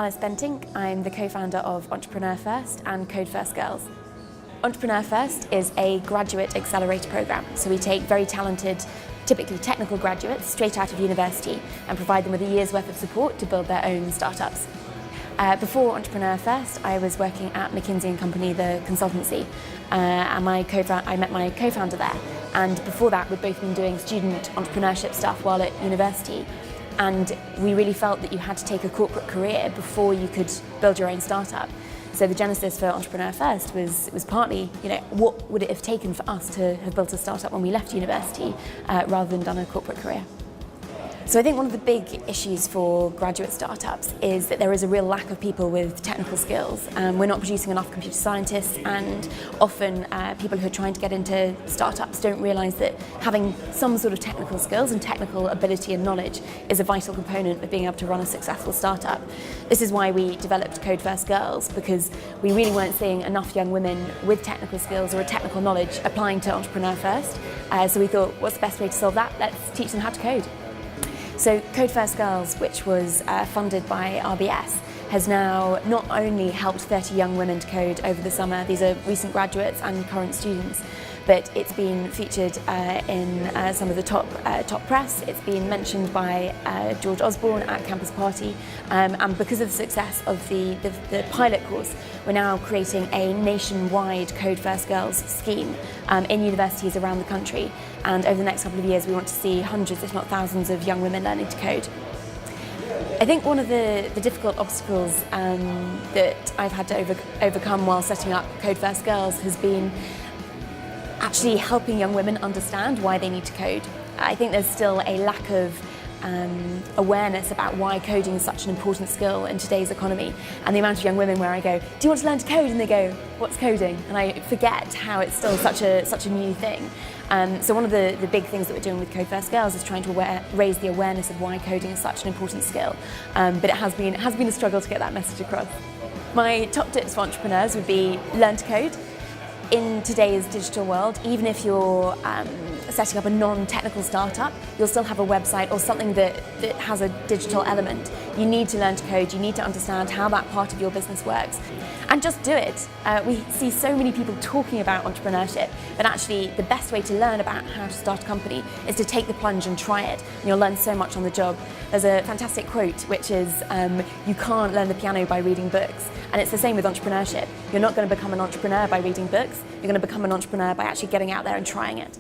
Alice Bentinck. I'm the co-founder of Entrepreneur First and Code First Girls. Entrepreneur First is a graduate accelerator program, so we take very talented, typically technical graduates straight out of university and provide them with a year's worth of support to build their own startups. Before Entrepreneur First, I was working at McKinsey & Company, the consultancy, and I met my co-founder there. And before that, we'd both been doing student entrepreneurship stuff while at university. And we really felt that you had to take a corporate career before you could build your own startup. So the genesis for Entrepreneur First was partly, what would it have taken for us to have built a startup when we left university rather than done a corporate career? So I think one of the big issues for graduate startups is that there is a real lack of people with technical skills. We're not producing enough computer scientists, and often people who are trying to get into startups don't realise that having some sort of technical skills and technical ability and knowledge is a vital component of being able to run a successful startup. This is why we developed Code First Girls, because we really weren't seeing enough young women with technical skills or a technical knowledge applying to Entrepreneur First. So we thought, what's the best way to solve that? Let's teach them how to code. So Code First Girls, which was funded by RBS, has now not only helped 30 young women to code over the summer, these are recent graduates and current students, but it's been featured in some of the top press. It's been mentioned by George Osborne at Campus Party, and because of the success of the pilot course, we're now creating a nationwide Code First Girls scheme in universities around the country. And over the next couple of years, we want to see hundreds, if not thousands, of young women learning to code. I think one of the difficult obstacles that I've had to overcome while setting up Code First Girls has been actually helping young women understand why they need to code. I think there's still a lack of awareness about why coding is such an important skill in today's economy, and the amount of young women where I go, do you want to learn to code? And they go, what's coding? And I forget how it's still such a new thing. So one of the big things that we're doing with Code First Girls is trying to raise the awareness of why coding is such an important skill, but it has been a struggle to get that message across. My top tips for entrepreneurs would be learn to code. In today's digital world, even if you're setting up a non-technical startup, you'll still have a website or something that has a digital element. You need to learn to code, you need to understand how that part of your business works. And just do it. We see so many people talking about entrepreneurship, but actually the best way to learn about how to start a company is to take the plunge and try it. And you'll learn so much on the job. There's a fantastic quote which is, you can't learn the piano by reading books. And it's the same with entrepreneurship. You're not going to become an entrepreneur by reading books, you're going to become an entrepreneur by actually getting out there and trying it.